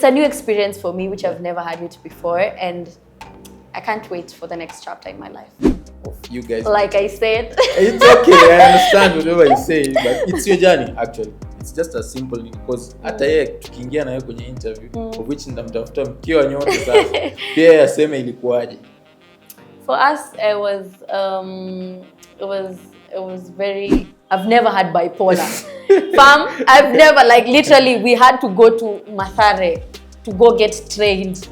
it's a new experience for me, which I've never had it before, and I can't wait for the next chapter in my life. You guys, like I said, it's okay. I understand whatever you say, but it's your journey actually. It's just as simple because hata yeye tukiingia na yeye kwenye interview of which nitamtafuta mkiwa nyote sasa pia aseme ilikuwaje. For us, it was very. I've never had bipolar. Fam, I've never, like, literally we had to go to Mathare to go get trained,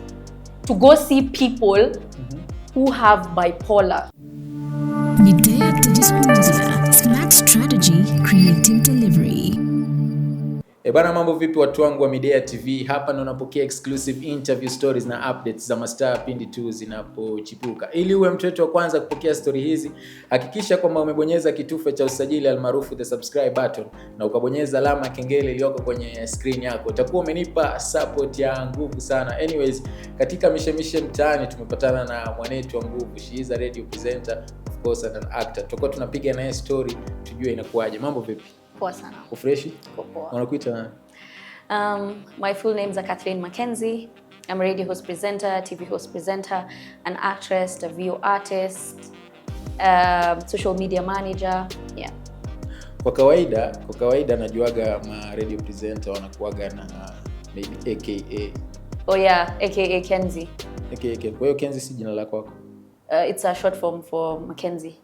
to go see people who have bipolar. MWENDA'S, smart strategy, creative delivery. Bana, mambo vipi watu wangu wa Midea TV? Hapa ndo unapokea exclusive interview stories na updates za mastaa pindi tu zinapochipuka. Ili uwe mtu wetu wa kwanza kupokea story hizi, hakikisha kwamba umebonyeza kitufe cha usajili almaarufu the subscribe button na ukabonyeza alama ya kengele iliyoko kwenye screen yako. Utakuwa umenipa support ya nguvu sana. Anyways, katika mishemishe mtaani tumepatana na mwanetu wa nguvu. She is a radio presenter, of course, and an actor. Tutakuwa tunapiga naye story tujue inakuaje. Mambo vipi? Poa sana. Ufreshi? Poa. Unakuita nani? My full name is Kat Kenzie. I'm a radio host presenter, TV host presenter, an actress, a VO artist, social media manager. Yeah. Kwa kawaida najuaga ma radio presenter wanakuaga na maybe AKA. Oh yeah, AKA Kenzie. AKA. Kwa hiyo Kenzie si jina lako wako? It's a short form for Mackenzie.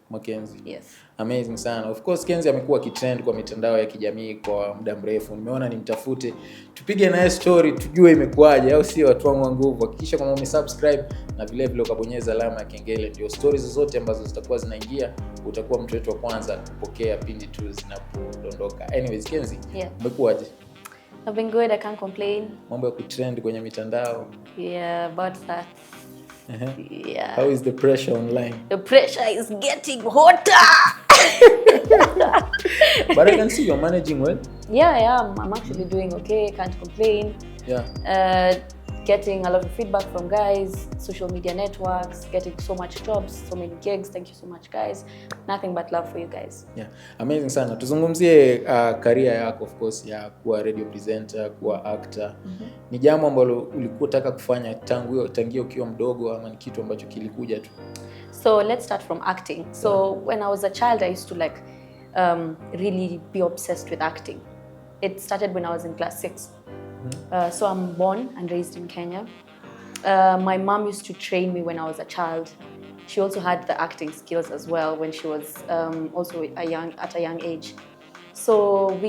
Yes. Amazing sana. Of course Kenzie amekuwa kitrend kwa mitandao ya kijamii kwa muda mrefu. Nimeona nimtafute tupige naye story tujue imekuaje, au sio watu wangu wa nguvu. Hakikisha kama umesubscribe na vile vile ukabonyeza alama ya kengele, ndio stories zote ambazo zitakuwa zinaingia utakuwa mtu wetu wa kwanza kupokea pindi tu zinapodondoka. Anyways Kenzie, umekuaje? I've been good, I can't complain. Mambo ya kutrend kwenye mitandao. Yeah, about that. Yeah. How is the pressure online? The pressure is getting hotter. But I can see you're managing well. Yeah, I am. I'm actually doing okay. Can't complain. Yeah. Getting a lot of feedback from guys, social media networks, getting so much jobs, so many gigs. Thank you so much, guys. Nothing but love for you guys. Yeah, amazing sana. Tuzungumzie career yako, of course, ya kuwa radio presenter, kuwa actor. Ni jambo ambalo ulikuwa unataka kufanya tangia ukiwa mdogo ama ni kitu ambacho kilikuja tu? So let's start from acting. So when I was a child, I used to really be obsessed with acting. It started when I was in class 6. So I'm born and raised in Kenya. My mom used to train me when I was a child. She also had the acting skills as well when she was also at a young age. So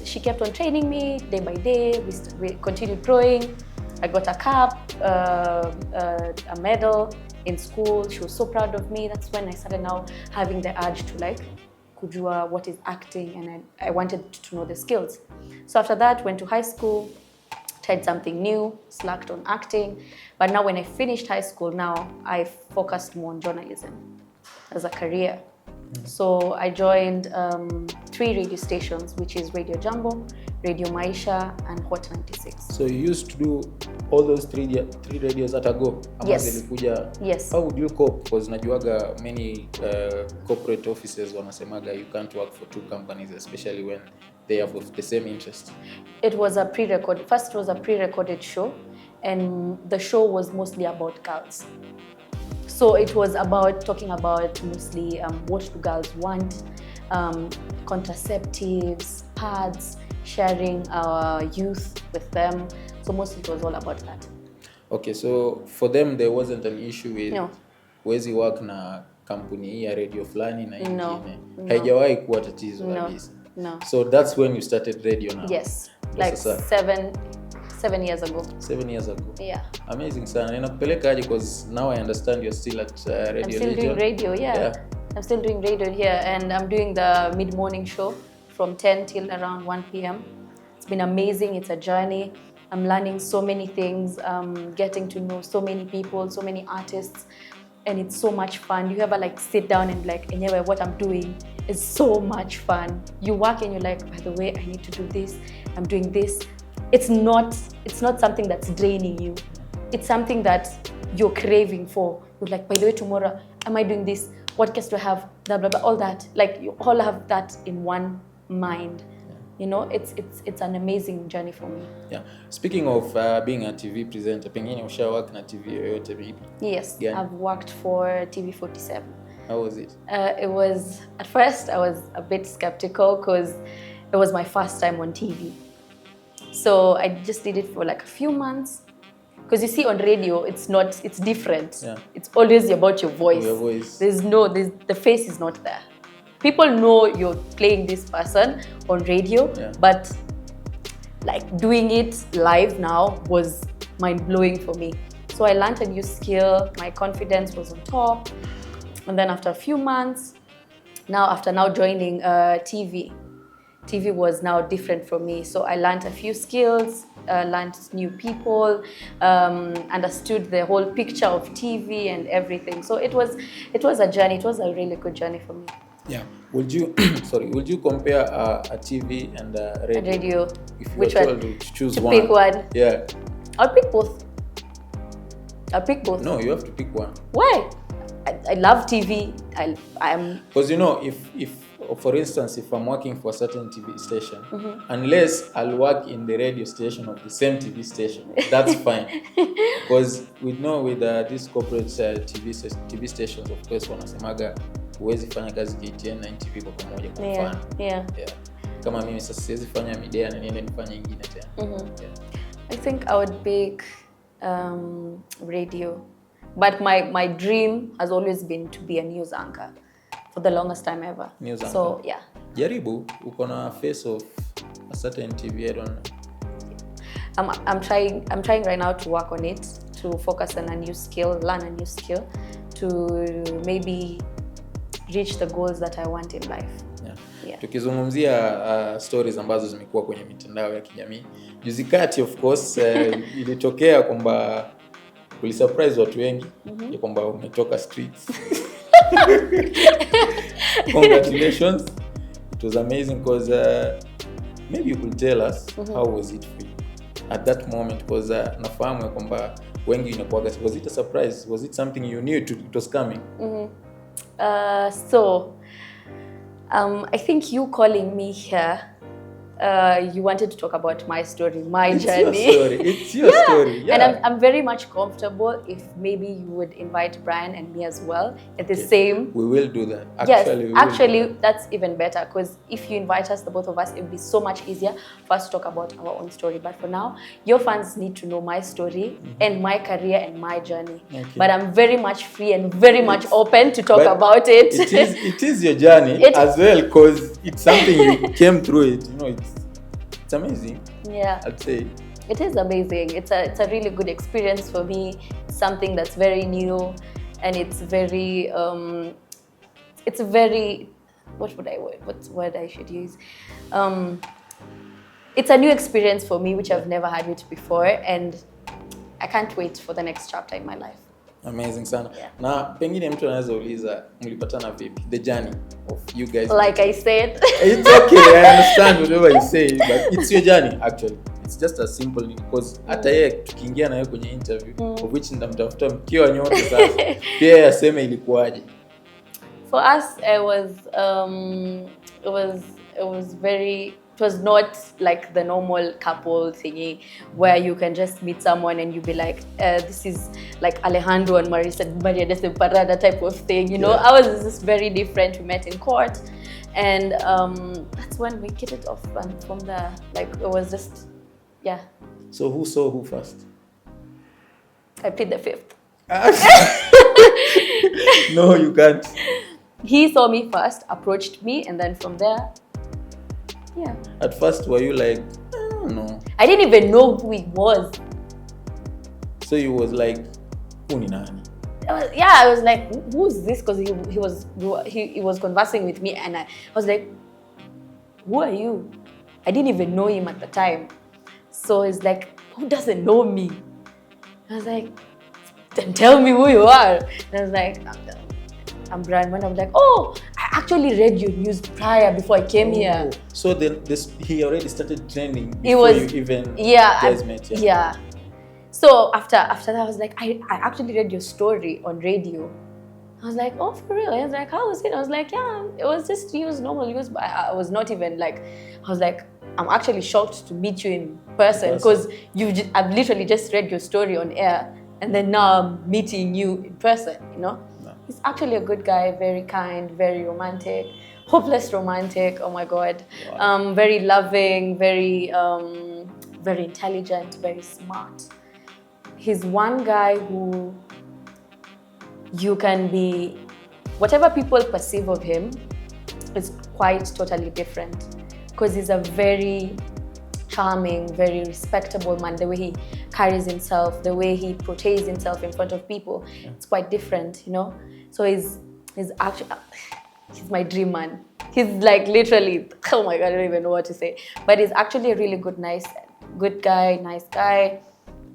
she kept on training me day by day. We continued growing. I got a cap, a medal in school. She was so proud of me. That's when I started now having the urge to kujua what is acting, and I wanted to know the skills. So after that, went to high school. Tried something new, slacked on acting. But now when I finished high school, now I focused more on journalism as a career. So I joined 3 radio stations, which is Radio Jambo, Radio Maisha, and Hot 96. So you used to do all those 3 radios at a go? Yes. Yes. How would you cope? Because najuaga many corporate offices wanasemaga you can't work for 2 companies, especially when they have the same interest. It was a pre-recorded. First, it was a pre-recorded show, and the show was mostly about girls. So it was talking about mostly what do girls want, contraceptives, pads, sharing our youth with them. So mostly it was all about that. Okay, so for them there wasn't an issue with no. work na kampuni ya radio fulani na ingine. No. Haijawahi kuwa tatizo kabisa. No. So that's when you started radio now? Yes, like 7 years ago. 7 years ago. Yeah. Amazing sana. Inakupeleka aje, because now I understand you're still at radio. I'm still doing radio, yeah. I'm still doing radio here, and I'm doing the mid-morning show from 10 till around 1 p.m. It's been amazing. It's a journey. I'm learning so many things, getting to know so many people, so many artists, and it's so much fun. You ever sit down and anyway, what I'm doing is so much fun. You work and you're like, by the way, I need to do this. I'm doing this. It's not something that's draining you. It's something that you're craving for. You're like, by the way, tomorrow, am I doing this? What guests do I have? Blah, blah, blah, all that. You all have that in one mind. You know, it's an amazing journey for me. Yeah. Speaking of being a TV presenter, pengine ushawork na TV yoyote vipi? Yes, Yeah. I've worked for TV47. How was it? It was, at first I was a bit skeptical because it was my first time on TV. So I just did it for like a few months. Because you see on radio, it's different. Yeah. It's always about your voice. Your voice. The face is not there. People know you're playing this person on radio, Yeah. but like doing it live now was mind-blowing for me. So I learned a new skill, my confidence was on top. And then after a few months, after joining TV was now different for me. So I learned a few skills, learned new people, understood the whole picture of TV and everything. So it was a journey. It was a really good journey for me. Yeah. Would you compare a TV and a radio? A radio. If you Which were one? told to choose To one. pick one. Yeah. I'll pick both. No, you have to pick one. Why? I love TV. I'm. Because you know, if for instance, if I'm working for a certain TV station, unless I'll work in the radio station of the same TV station, that's fine. Because we know with these corporate TV stations, of course, wanasemaga huwezi fanya kazi KTN na NTV kwa pamoja kwa mfano. Yeah. Kama mimi sasa siwezi fanya media na niende nifanye nyingine tena. Yeah. I think I would pick radio. But my dream has always been to be a news anchor for the longest time ever. News anchor. So yeah. Jaribu, uko na face of a certain TV, I don't know. I'm trying right now to work on it, to focus on a new skill, learn a new skill, to maybe reach the goals that I want in life. Yeah. Tukizungumzia stories ambazo zimekuwa kwenye mitandao ya kijamii. Juzi kati of course ilitokea kwamba ulisurprise watu wengi ya kwamba umetoka streets. Congratulations. It was amazing because maybe you could tell us how was it for you at that moment, because nafahamu kwamba wengi inakuwa, was it a surprise? Was it something you knew it was coming? I think you calling me here, you wanted to talk about my story, my journey. It's your story. Yeah. And I'm very much comfortable if maybe you would invite Brian and me as well at the same. We will do that. Actually, that's even better, because if you invite us, the both of us, it would be so much easier for us to talk about our own story. But for now, your fans need to know my story and my career and my journey. Okay. But I'm very much free and very much open to talk about it. It is your journey as well, because it's something you came through it. You know, it's amazing. Yeah, I'd say it is amazing. It's a really good experience for me. Something that's very new, and it's very what word I should use? It's a new experience for me, which I've never had it before, and I can't wait for the next chapter in my life. Amazing sana. Yeah. Na pengine mtu anaweza uliza mlipatana vipi? The journey of you guys. Like I said. It's okay, I understand whatever you say, but it's your journey actually. It's just as simple because hata yeye tukiingia na yeye kwenye interview, of which ndamtafuta mkiwa nyote sasa. Pia yeye aseme ilikuwaje. For us, it was not like the normal couple thingy where you can just meet someone and you be like, this is like Alejandro and Maria de Semparada type of thing, you know. Yeah. Ours is very different. We met in court, and that's when we kicked it off. And from there, like, it was just, yeah. So who saw who first? I plead the fifth. No, you can't. He saw me first, approached me, and then from there, yeah. At first, were you like, I don't know? I didn't even know who he was. So you was like, who ni nani? I was like, who's this? Because he was conversing with me, and I was like, who are you? I didn't even know him at the time. So he's like, who doesn't know me? I was like, then tell me who you are. And I was like, I'm Brian. When I was like, oh, I actually read your news prior before I came here. So then he already started trending before you even guys met. Yeah. So after that, I was like, I actually read your story on radio. I was like, oh, for real? I was like, how was it? I was like, yeah, it was just news, normal news. But I was not even like, I was like, I'm actually shocked to meet you in person because I've literally just read your story on air, and then now I'm meeting you in person, you know? No. He's actually a good guy, very kind, very romantic, hopeless romantic, oh my God. Wow. Very loving, very intelligent, very smart. He's one guy who you can be, whatever people perceive of him is quite totally different, because he's a very charming, very respectable man. The way he carries himself, the way he portrays himself in front of people, it's quite different, you know? So he's actually, he's my dream man. He's like literally, oh my God, I don't even know what to say. But he's actually a really good guy, nice guy.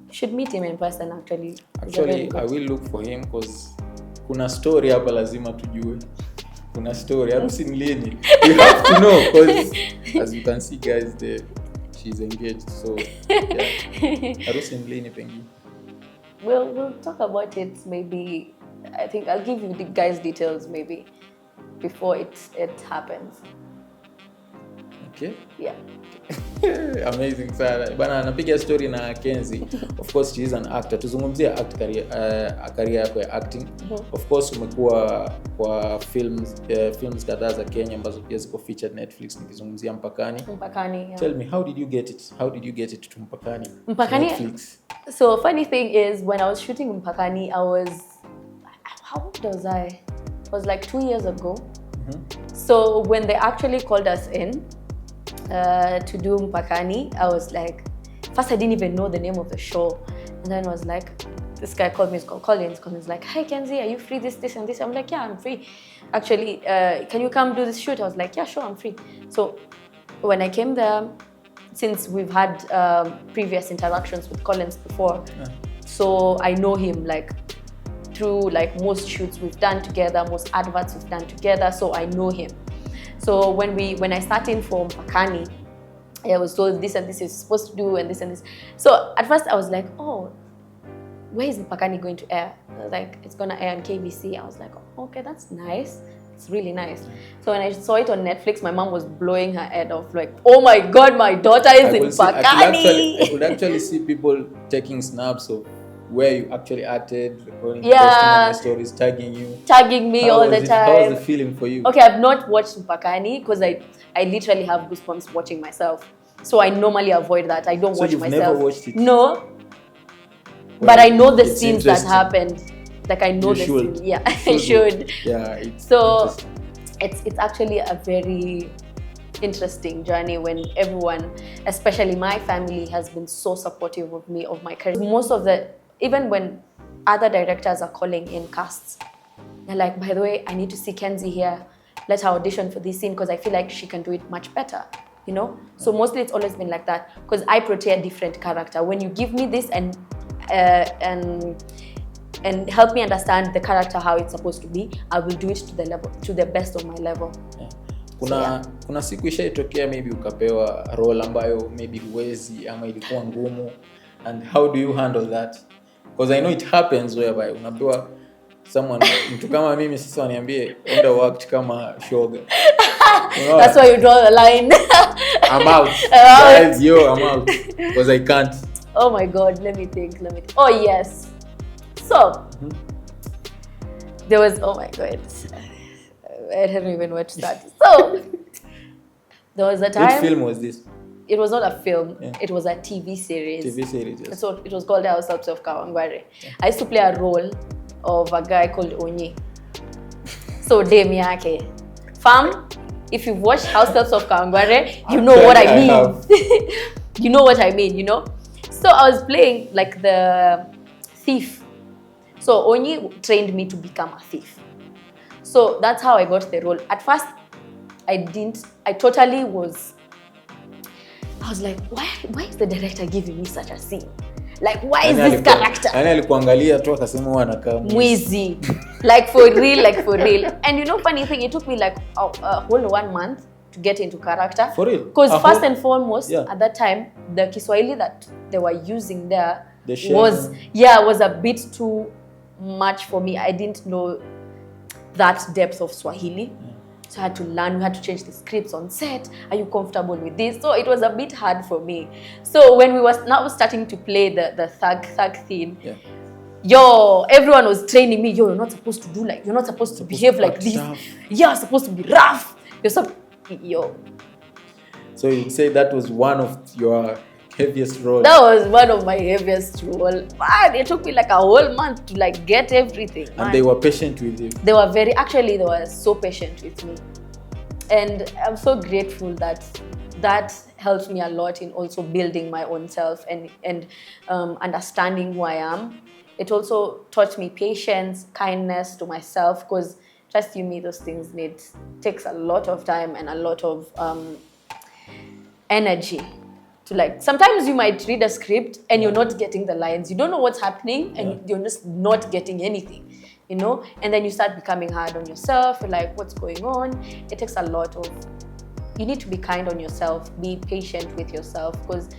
You should meet him in person actually. Actually, I will look for him because kuna story hapa lazima tujue. Kuna story. Harusi ni lini? We have to know because as you can see guys, she's engaged. So yeah. Harusi ni lini pengine? We'll talk about it maybe. I think I'll give you the guys' details maybe before it happens. Okay. Yeah. Amazing sana. Bana napiga story na Kenzie. Of course she is an actor. Tuzungumzie career yako ya acting. Of course umekuwa kwa films kadhaa za Kenya ambazo pia ziko featured Netflix, nikizungumzia Mpakani. Yeah. Tell me, how did you get it? How did you get it to Mpakani? Netflix. So funny thing is, when I was shooting Mpakani, how old was I? It was like 2 years ago. So when they actually called us in to do Mpakani, I was like, first I didn't even know the name of the show, and then I was like, this guy called me, it's called Collins. Collins like, hi Kenzie, are you free this and this? I'm like, yeah, I'm free. Actually, can you come do this shoot? I was like, yeah, sure, I'm free. So when I came there, since we've had previous interactions with Collins before, so I know him like through like most shoots we've done together, most adverts we've done together, so I know him. So when I started for Mpakani, I was told this and this is supposed to do and this and this. So at first I was like, oh, where is Mpakani going to air? I was like, it's gonna air on KBC. I was like, oh, okay, that's nice. It's really nice. So when I saw it on Netflix, my mom was blowing her head off like, oh my God, my daughter is in Mpakani. I could actually see people taking snaps of where you actually acted, recording, posting on the stories, tagging me all the time. How was the feeling for you? Okay, I've not watched Mpakani because I literally have goosebumps watching myself. So I normally avoid that. I don't watch myself. So you've never watched it? No. Well, but I know the scenes that happened. Like I know the scenes. Yeah, I should. Yeah. It's actually a very interesting journey when everyone, especially my family, has been so supportive of me, of my career. Even when other directors are calling in casts, they're like, by the way, I need to see Kenzie here. Let her audition for this scene because I feel like she can do it much better, you know? So mostly it's always been like that because I portray a different character. When you give me this and help me understand the character, how it's supposed to be, I will do it to the best of my level. Yeah. Kuna siku ishaitokea maybe ukapewa role ambayo maybe huwezi ama ilikuwa ngumu, and how do you handle that? Because I know it happens whereby unapewa someone, mtu kama mimi sasa waniambie enda work kama shoga. That's why you draw the line. I'm out. Guys, I'm out because I can't. Oh my God, let me think. Oh yes. So there was, oh my God, I don't even know where to start. So there was a time. Which film was this? It was not a film. Yeah. It was a TV series. Yes. So it was called House of Kawangware. I used to play a role of a guy called Onyi. So Dame yake. Fam, if you've watched House of Kawangware, you know what I mean. You know what I mean, you know? So I was playing like the thief. So Onyi trained me to become a thief. So that's how I got the role. At first, I was like, why is the director giving me such a scene? Like, why is this character? Ana alikuangalia tu akasema anakaa mwizi. Like for real. And you know, funny thing, it took me like a whole 1 month to get into character. For real? Because first and foremost, at that time, the Kiswahili that they were using there was a bit too much for me. I didn't know that depth of Swahili. So I had to learn, we had to change the scripts on set. Are you comfortable with this? So it was a bit hard for me. So when we was now starting to play the thug theme, everyone was training me, you're not supposed to do like, you're not supposed to behave like this. Tough. You're supposed to be rough. So you'd say that was one of your heaviest roles? That was one of my heaviest roles. Man, it took me like a whole month to like get everything. Man. And they were patient with you? They were so patient with me. And I'm so grateful that helped me a lot in also building my own self and understanding who I am. It also taught me patience, kindness to myself, because trust you me, those things takes a lot of time and a lot of energy to like. Sometimes you might read a script and you're not getting the lines. You don't know what's happening and you're just not getting anything, you know. And then you start becoming hard on yourself. You're like, what's going on? It takes a lot of. You need to be kind on yourself. Be patient with yourself, because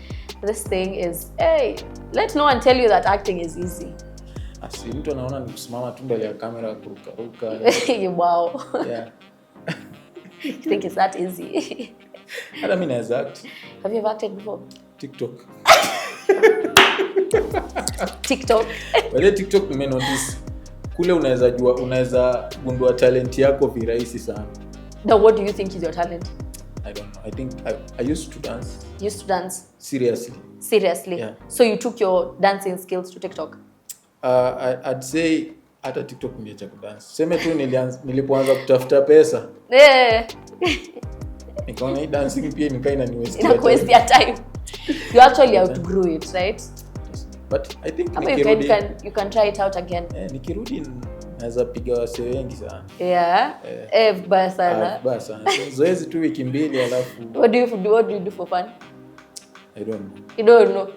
this thing is, hey, let no one tell you that acting is easy. Asi mtu anaona ni kusimama tu mbele ya kamera kuruka. Wow. Yeah. You think it's that easy? Hata mimi naweza act. Have you ever acted before? TikTok. Wale TikTok nimenotice. Kule unaweza gundua talent yako virahisi sana. Now what do you think is your talent? I don't know. I think I used to dance. You used to dance? Seriously? Yeah. So you took your dancing skills to TikTok? I'd say hata TikTok niliacha kudance. Sema tu nilipoanza kutafuta pesa. Nikaona hii dancing pia nikaina ni waste your time. You actually outgrew it, right? But I think you can try it out again. Nikirudi naweza piga wase wengi sana. Basa. Zoezi tu wiki mbili alafu. What do you do for fun? I don't know. You don't know.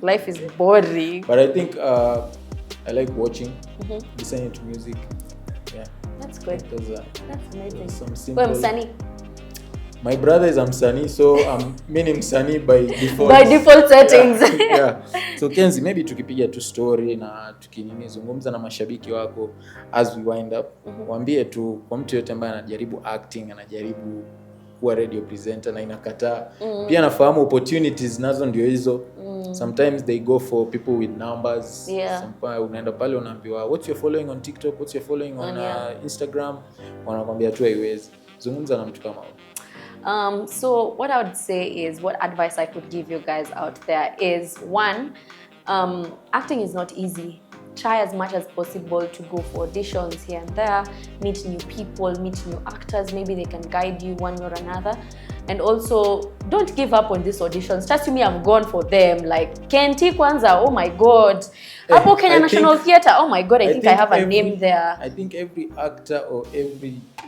Life is boring. But I think I like watching, listening to music. Yeah. That's good. That's amazing. Some simple. Well, Msanii. My brother is Msanii, so I'm Msanii by default. By default settings. Yeah. So Kenzie, maybe tukipiga tu story na zungumza na mashabiki wako as we wind up. Waambie tu kwa mtu yote ambaye anajaribu acting, anajaribu kuwa radio presenter na inakataa. Pia nafahamu opportunities nazo ndio hizo. Sometimes they go for people with numbers. Sometimes unaenda pale unaambiwa what's your following on TikTok, what's your following on Instagram, wanakuambia tu haiwezi. Zungumza na mtu kama huyo. So what I would say is, what advice I could give you guys out there is, one, acting is not easy. Try as much as possible to go for auditions here and there, meet new people, meet new actors. Maybe they can guide you one way or another. And also, don't give up on these auditions. Trust me, I've gone for them. Like Kenti Kwanza, oh my God. Hapo Kenya National Theatre, oh my God, I think I have a name there. I think every actor or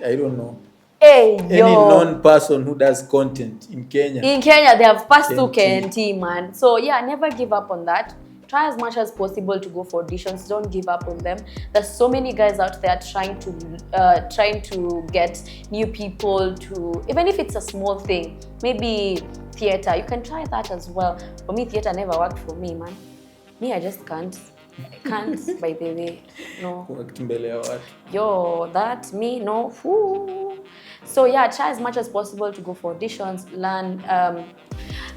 I don't know, any known person who does content in Kenya. In Kenya, they have passed through Kenti, man. So yeah, never give up on that. Try as much as possible to go for auditions. Don't give up on them. There's so many guys out there trying to get new people to, even if it's a small thing, maybe theater. You can try that as well. For me, theater never worked for me, man. Me, I just can't. I can't, by the way. No. That me, no. Ooh. So yeah, try as much as possible to go for auditions. Learn,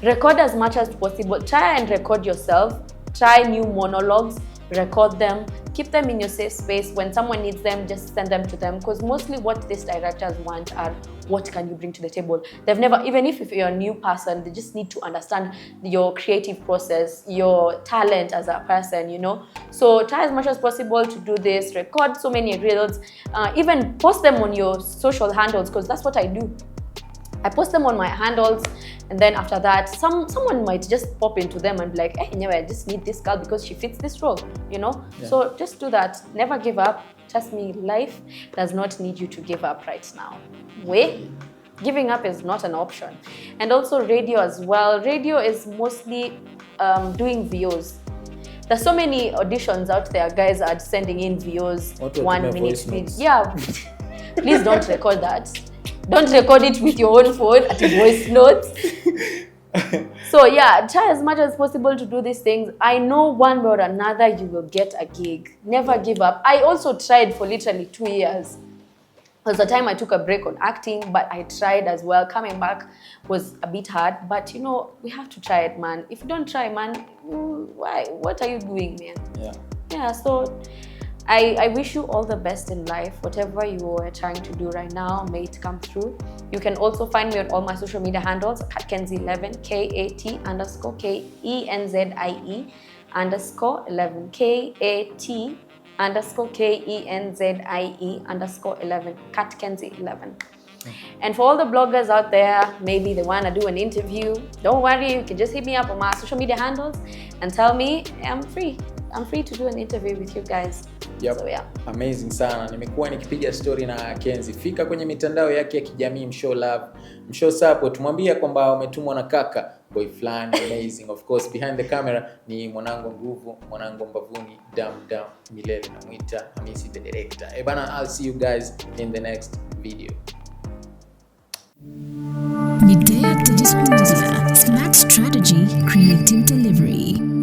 record as much as possible. Try and record yourself. Try new monologues, record them, keep them in your safe space. When someone needs them, just send them to them. Because mostly what these directors want are, what can you bring to the table? They've never, even if you're a new person, they just need to understand your creative process, your talent as a person, you know? So try as much as possible to do this, record so many reels, even post them on your social handles, because that's what I do. I post them on my handles, and then after that, someone might just pop into them and be like, hey, anyway, I just need this girl because she fits this role, you know? Yeah. So just do that. Never give up. Trust me, life does not need you to give up right now. Giving up is not an option. And also radio as well. Radio is mostly doing VOs. There's so many auditions out there. Guys are sending in VOs, 1 minute. Yeah, please don't record that. Don't record it with your own phone at a voice notes. So yeah, try as much as possible to do these things. I know one way or another you will get a gig. Never give up. I also tried for literally 2 years. was the time I took a break on acting, but I tried as well. Coming back was a bit hard, but you know, we have to try it, man. If you don't try, man, why? What are you doing, man? Yeah, so I wish you all the best in life. Whatever you are trying to do right now, may it come through. You can also find me on all my social media handles, Kat Kenzie 11, KAT_KENZIE _11, KAT_KENZIE_11, Kat Kenzie 11. And for all the bloggers out there, maybe they want to do an interview, don't worry, you can just hit me up on my social media handles and tell me I'm free to do an interview with you guys. Yep. So, yeah. Amazing sana. Nimekuwa nikipiga story na Kenzie. Fika kwenye mitandao yake ya kijamii, mshow love, mshow support, tumwambia kwamba umetumwa na kaka boy flani amazing. Of course behind the camera ni mwanangu nguvu, mwanangu mbavuni, dam milele na muita Hamisi the director. Bana, I'll see you guys in the next video. Midday Discloses, smart strategy, creative delivery.